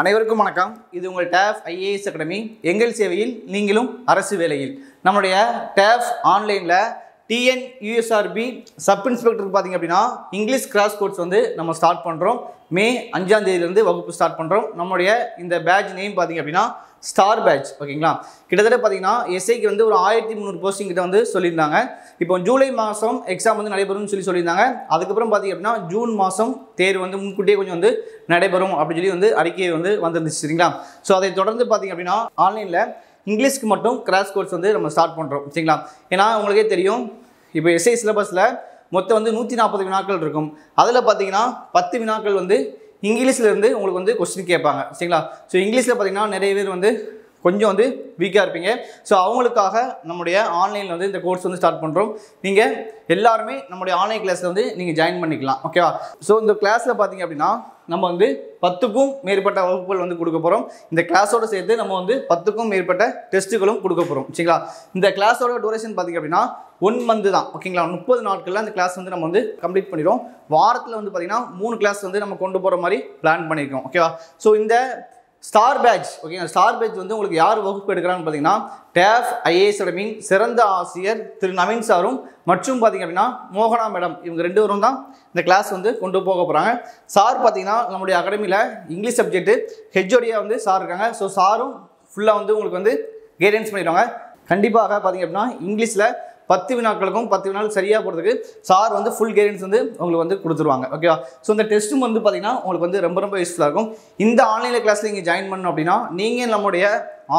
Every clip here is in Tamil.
அனைவருக்கும் வணக்கம். இது உங்கள் டேஃப் ஐஏஎஸ் அகாடமி. எங்கள் சேவையில் நீங்களும் அரசு வேலையில். நம்மளுடைய டேஃப் ஆன்லைனில் டிஎன் யூஎஸ்ஆர்பி சப் இன்ஸ்பெக்டருக்கு பார்த்திங்க அப்படின்னா இங்கிலீஷ் கிராஸ் கோர்ஸ் வந்து நம்ம ஸ்டார்ட் பண்ணுறோம். மே 5ஆம் தேதியிலேருந்து வகுப்பு ஸ்டார்ட் பண்ணுறோம். நம்மளுடைய இந்த பேட்ச் நேம் பார்த்திங்க அப்படின்னா ஸ்டார் பேட்ச். ஓகேங்களா, கிட்டத்தட்ட பார்த்தீங்கன்னா எஸ்ஐக்கு வந்து ஒரு 1300 போஸ்டிங் கிட்ட வந்து சொல்லியிருந்தாங்க. இப்போ ஜூலை மாதம் எக்ஸாம் வந்து நடைபெறும்னு சொல்லியிருந்தாங்க. அதுக்கப்புறம் பார்த்திங்க அப்படின்னா ஜூன் மாதம் தேர்வு வந்து முன்கூட்டியே கொஞ்சம் வந்து நடைபெறும் அப்படின்னு சொல்லி வந்து அறிக்கை வந்து வந்துருந்துச்சு. சரிங்களா, ஸோ அதை தொடர்ந்து பார்த்திங்க அப்படின்னா ஆன்லைனில் இங்கிலீஷ்க்கு மட்டும் கிராஸ் கோர்ஸ் வந்து நம்ம ஸ்டார்ட் பண்ணுறோம். சரிங்களா, ஏன்னா உங்களுக்கே தெரியும் இப்போ எஸ்ஐ சிலபஸில் மொத்தம் வந்து 140 வினாக்கள் இருக்கும். அதில் பார்த்தீங்கன்னா 10 வினாக்கள் வந்து இங்கிலீஷில் இருந்து உங்களுக்கு வந்து கொஸ்டின் கேட்பாங்க. சரிங்களா, ஸோ இங்கிலீஷில் பார்த்தீங்கன்னா நிறைய பேர் வந்து கொஞ்சம் வந்து வீக்காக இருப்பீங்க. ஸோ அவங்களுக்காக நம்முடைய ஆன்லைனில் வந்து இந்த கோர்ஸ் வந்து ஸ்டார்ட் பண்ணுறோம். நீங்கள் எல்லாருமே நம்முடைய ஆன்லைன் கிளாஸில் வந்து நீங்கள் ஜாயின் பண்ணிக்கலாம். ஓகேவா, ஸோ இந்த கிளாஸில் பார்த்தீங்க அப்படின்னா நம்ம வந்து 10க்கும் மேற்பட்ட வகுப்புகள் வந்து கொடுக்க போகிறோம். இந்த கிளாஸோடு சேர்த்து நம்ம வந்து 10க்கும் மேற்பட்ட டெஸ்ட்டுகளும் கொடுக்க போகிறோம். சரிங்களா, இந்த கிளாஸோட டூரேஷன் பார்த்திங்க அப்படின்னா 1 மந்த் தான். ஓகேங்களா, 30 நாட்களில் அந்த கிளாஸ் வந்து நம்ம வந்து கம்ப்ளீட் பண்ணிடுவோம். வாரத்தில் வந்து பார்த்திங்கன்னா 3 கிளாஸ் வந்து நம்ம கொண்டு போகிற மாதிரி பிளான் பண்ணியிருக்கோம். ஓகேவா, ஸோ இந்த ஸ்டார் பேட்ச், ஓகேங்களா, ஸ்டார் பேட்ச் வந்து உங்களுக்கு யார் வகுப்பு எடுக்கிறான்னு பார்த்தீங்கன்னா டேஃப் ஐஏஎஸ் அகாடமியின் சிறந்த ஆசிரியர் திரு நவீன் சாரும் மற்றும் பார்த்திங்க அப்படின்னா மோகனா மேடம், இவங்க 2 பேரும் தான் இந்த கிளாஸ் வந்து கொண்டு போக போகிறாங்க. சார் பார்த்திங்கன்னா நம்முடைய அகாடமியில் இங்கிலீஷ் சப்ஜெக்ட்டு ஹெச்ஓடியாக வந்து சார் இருக்காங்க. ஸோ சாரும் ஃபுல்லாக வந்து உங்களுக்கு வந்து கைடன்ஸ் பண்ணிடுவாங்க. கண்டிப்பாக பார்த்திங்க அப்படின்னா இங்கிலீஷில் 10 வினாக்களுக்கும் 10 வினாக்கள் சரியாக போகிறதுக்கு சார் வந்து ஃபுல் கைடன்ஸ் வந்து உங்களுக்கு வந்து கொடுத்துருவாங்க. ஓகேவா, ஸோ இந்த டெஸ்ட்டும் வந்து பார்த்திங்கன்னா உங்களுக்கு வந்து ரொம்ப யூஸ்ஃபுல்லாக இருக்கும். இந்த ஆன்லைனில் கிளாஸில் நீங்கள் ஜாயின் பண்ணணும் அப்படின்னா நீங்கள் நம்முடைய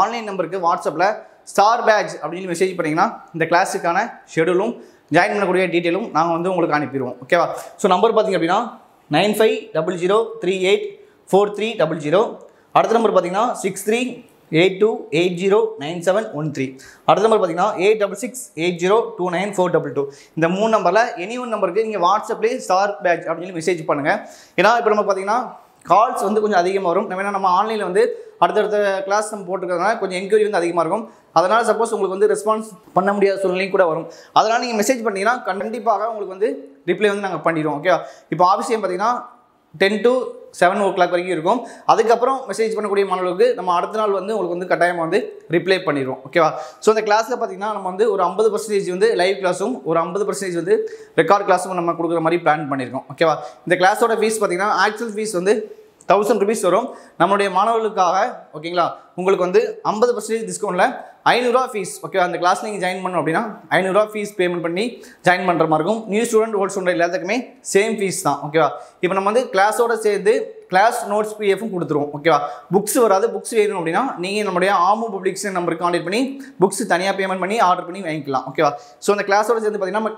ஆன்லைன் நம்பருக்கு வாட்ஸ்அப்பில் ஸ்டார் பேட்ச் அப்படின்னு மெசேஜ் பண்ணிங்கன்னா இந்த கிளாஸுக்கான ஷெடியூலும் ஜாயின் பண்ணக்கூடிய டீட்டெயிலும் நாங்கள் வந்து உங்களுக்கு அனுப்பிடுவோம். ஓகேவா, ஸோ நம்பர் பார்த்திங்க அப்படின்னா 9500384300. அடுத்த நம்பர் பார்த்திங்கன்னா 6382809713. அடுத்த நம்பர் பார்த்தீங்கன்னா 8668029422. இந்த 3 நம்பரில் எனி ஒன் நம்பருக்கு நீங்கள் வாட்ஸ்அப்லேயே ஸ்டார் பேட்ச் அப்படின்னு சொல்லி மெசேஜ் பண்ணுங்கள். ஏன்னா இப்போ நம்ம பார்த்தீங்கன்னா கால்ஸ் வந்து கொஞ்சம் அதிகமாக வரும். நம்ம ஆன்லைனில் வந்து அடுத்தடுத்த கிளாஸ் நம்ம போட்டுக்கிறதுனால கொஞ்சம் என்கொயரி வந்து அதிகமாக இருக்கும். அதனால் சப்போஸ் உங்களுக்கு வந்து ரெஸ்பான்ஸ் பண்ண முடியாத சூழ்நிலையும் கூட வரும். அதனால் நீங்கள் மெசேஜ் பண்ணிங்கன்னா கண்டிப்பாக உங்களுக்கு வந்து ரிப்ளை வந்து நாங்கள் பண்ணிடுவோம். ஓகேவா, இப்போ ஆஃபீஸ் டைம் பார்த்தீங்கன்னா 10 to 7 o'clock வரைக்கும் இருக்கும். அதுக்கப்புறம் மெசேஜ் பண்ணக்கூடிய மாணவர்களுக்கு நம்ம அடுத்த நாள் வந்து உங்களுக்கு வந்து கட்டாயமாக வந்து ரிப்ளை பண்ணிடுவோம். ஓகேவா, ஸோ இந்த கிளாஸில் பார்த்தீங்கன்னா நம்ம வந்து ஒரு 50% வந்து லைவ் கிளாஸும் ஒரு 50% வந்து ரெக்கார்ட் கிளாஸும் நம்ம கொடுக்குற மாதிரி பிளான் பண்ணியிருக்கோம். ஓகேவா, இந்த கிளாஸோட ஃபீஸ் பார்த்தீங்கன்னா ஆக்சுவல் ஃபீஸ் வந்து 1000 rupees வரும். நம்மளுடைய மாணவர்களுக்காக ஓகேங்களா உங்களுக்கு வந்து 50% டிஸ்கவுண்ட்டில் 500 ரூபா ஃபீஸ். ஓகே, அந்த கிளாஸ் நீங்கள் ஜாயின் பண்ணணும் அப்படின்னா 500 ரூபா ஃபீஸ் பேமெண்ட் பண்ணி ஜாயின் பண்ணுற மாதிரி இருக்கும். நியூ ஸ்டூடெண்ட் ஓல்ட் ஸ்டூடெண்ட் எல்லாத்துக்குமே சேம் ஃபீஸ் தான். ஓகேவா, இப்போ நம்ம வந்து கிளாஸோட சேர்த்து கிளாஸ் நோட்ஸ் பிடிஎஃப்பும் கொடுத்துருவோம். ஓகேவா, புக்ஸ் வராது. புக்ஸ் வேணும் அப்படின்னா நீங்கள் நம்மளுடைய ஆமு பப்ளிக்ஸ் நம்பருக்கு கான்டெக்ட் பண்ணி புக்ஸ் தனியாக பேமெண்ட் பண்ணி ஆர்டர் பண்ணி வாங்கிக்கலாம். ஓகேவா, ஸோ அந்த கிளாஸோட சேர்த்து பார்த்தீங்கன்னா நம்ம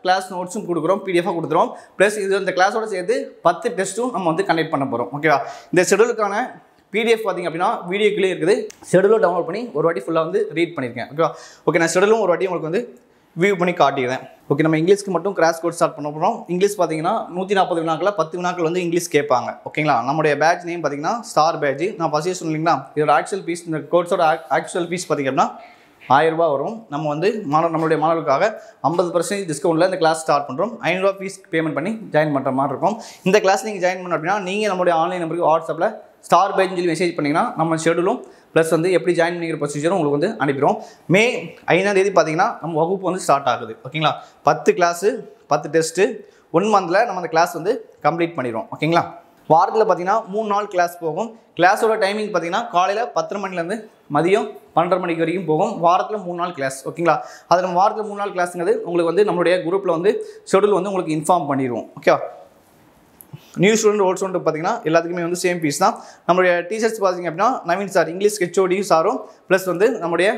கிளாஸ் நோட்ஸும் கொடுக்குறோம், பிடிஎஃபாக கொடுத்துருவோம். ப்ளஸ் இது இந்த கிளாஸோட சேர்த்து 10 டெஸ்ட்டும் நம்ம வந்து கண்டக்ட் பண்ண போகிறோம். ஓகேவா, இந்த ஷெடியூலுக்கான பிடிஎஃப் பார்த்திங்க அப்படின்னா வீடியோக்குள்ளே இருக்குது. ஷெடியூலும் டவுன்லோட் பண்ணி ஒரு வாட்டி ஃபுல்லாக வந்து ரீட் பண்ணியிருக்கேன். ஓகேவா, ஓகே, நான் ஷெடியூலும் ஒரு வாட்டி உங்களுக்கு வந்து வியூ பண்ணி காட்டிடுறேன். ஓகே, நம்ம இங்கிலீஷ்க்கு மட்டும் கிராஸ் கோர்ஸ் ஸ்டார்ட் பண்ண போகிறோம். இங்கிலீஷ் பார்த்தீங்கன்னா 140 வினாக்களில் 10 வினாக்கள் வந்து இங்கிலீஷ் கேட்பாங்க. ஓகேங்களா, நம்மளுடைய பேட்ச் நேம் பார்த்தீங்கன்னா ஸ்டார் பேட்ச். நான் ஃபஸ்ட்டே சொன்னீங்களா இதோட ஆக்சுவல் ஃபீஸ், இந்த கோர்ஸோட ஆக்சுவல் ஃபீஸ் பார்த்திங்க அப்படின்னா 1000 ரூபா வரும். நம்ம வந்து நம்மளுடைய மாணவர்களுக்காக 50% டிஸ்கவுண்ட்டில் இந்த கிளாஸ் ஸ்டார்ட் பண்ணுறோம். 500 ரூபா ஃபீஸ் பேமெண்ட் பண்ணி ஜாயின் பண்ணுற மாதிரி இருக்கும். இந்த கிளாஸ் நீங்கள் ஜாயின் பண்ணணும் அப்படின்னா நீங்கள் நம்மளுடைய ஆன்லைன் நம்பருக்கு வாட்ஸ்அப்பில் ஸ்டார் பேட்ச்னு சொல்லி மெசேஜ் பண்ணிங்கன்னா நம்ம ஷெடியூலும் ப்ளஸ் வந்து எப்படி ஜாயின் பண்ணிக்கிற ப்ரொசீஜரும் உங்களுக்கு வந்து அனுப்பிடுவோம். மே 5ஆம் தேதி பார்த்தீங்கன்னா நம்ம வகுப்பு வந்து ஸ்டார்ட் ஆகுது. ஓகேங்களா, 10 கிளாஸு 10 டெஸ்ட்டு 1 மந்தில் நம்ம அந்த கிளாஸ் வந்து கம்ப்ளீட் பண்ணிடுவோம். ஓகேங்களா, வாரத்தில் பார்த்தீங்கன்னா 3 நாள் கிளாஸ் போகும். கிளாஸோட டைமிங் பார்த்தீங்கன்னா காலையில் 10 மணிலேருந்து மதியம் 12 மணிக்கு வரைக்கும் போகும். வாரத்தில் 3 நாள் கிளாஸ். ஓகேங்களா, அது நம்ம வாரத்தில் 3 நாள் கிளாஸுங்கிறது உங்களுக்கு வந்து நம்மளுடைய குரூப்பில் வந்து ஷெடியூல் வந்து உங்களுக்கு இன்ஃபார்ம் பண்ணிடுவோம். ஓகேவா, நியூ ஸ்டூடெண்ட் ஓல்ட் ஸ்டூடெண்ட் பார்த்தீங்கன்னா எல்லாத்துக்குமே வந்து சேம் ஃபீஸ் தான். நம்மளுடைய டீச்சர்ஸ் பார்த்தீங்க அப்படின்னா நவீன் சார் இங்கிலீஷ் ஹெச்ஓடியும் சாரும் ப்ளஸ் வந்து நம்முடைய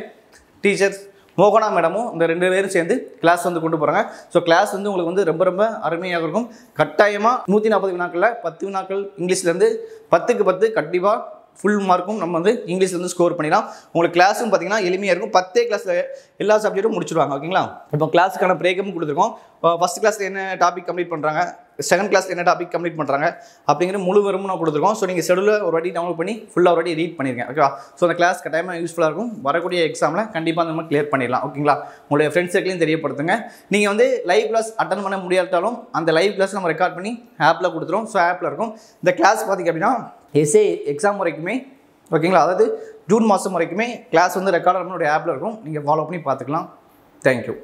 டீச்சர்ஸ் மோகனா மேடமும் இந்த 2 பேரும் சேர்ந்து கிளாஸ் வந்து கொண்டு போகிறாங்க. ஸோ கிளாஸ் வந்து உங்களுக்கு வந்து ரொம்ப அருமையாக இருக்கும். கட்டாயமாக 140 வினாக்களில் 10 வினாக்கள் இங்கிலீஷ்லேருந்து 10க்கு 10 கண்டிப்பாக ஃபுல் மார்க்கும் நம்ம வந்து இங்கிலீஷ்லேருந்து ஸ்கோர் பண்ணிடலாம். உங்களுக்கு கிளாஸும் பார்த்தீங்கன்னா எளிமையாக இருக்கும். 10 கிளாஸில் எல்லா சப்ஜெக்ட்டும் முடிச்சிடுவாங்க. ஓகேங்களா, இப்போ கிளாஸுக்கான பிரேக்கும் கொடுத்துருக்கோம். ஃபஸ்ட் கிளாஸில் என்ன டாபிக் கம்ப்ளீட் பண்ணுறாங்க, செகண்ட் கிளாஸ் என்ன டாபிக் கம்ப்ளீட் பண்ணுறாங்க அப்படிங்கிற முழு விவரமும் நான் கொடுத்துருக்கோம். ஸோ நீங்கள் ஷெடியூலை ஒரு வாட்டி டவுன்லோட் பண்ணி ஃபுல்லாக ஒரு வாட்டி ரீட் பண்ணிருக்கேன். ஓகேவா? ஸோ அந்த கிளாஸ் கட்டாயமாக யூஸ்ஃபுல்லாக இருக்கும். வரக்கூடிய எக்ஸாமில் கண்டிப்பாக அந்த மாதிரி கிளியர் பண்ணிடலாம். ஓகேங்களா? உங்களுடைய ஃப்ரெண்ட்ஸ் சர்க்கிளையும் தெரியப்படுத்துங்க. நீங்கள் வந்து லைவ் கிளாஸ் அட்டன் பண்ண முடியாட்டாலும் அந்த லைவ் கிளாஸ் நம்ம ரெக்கார்ட் பண்ணி ஆப்பில் கொடுத்துருவோம். ஸோ ஆப்பில் இருக்கும். இந்த கிளாஸ் பார்த்திங்க அப்படின்னா எஸ்ஏ எக்ஸாம் வரைக்குமே, ஓகேங்களா, அதாவது ஜூன் மாதம் வரைக்குமே கிளாஸ் வந்து ரெக்கார்ட் நம்மளுடைய ஆப்பில் இருக்கும். நீங்கள் ஃபாலோ பண்ணி பார்த்துக்கலாம். தேங்க்யூ.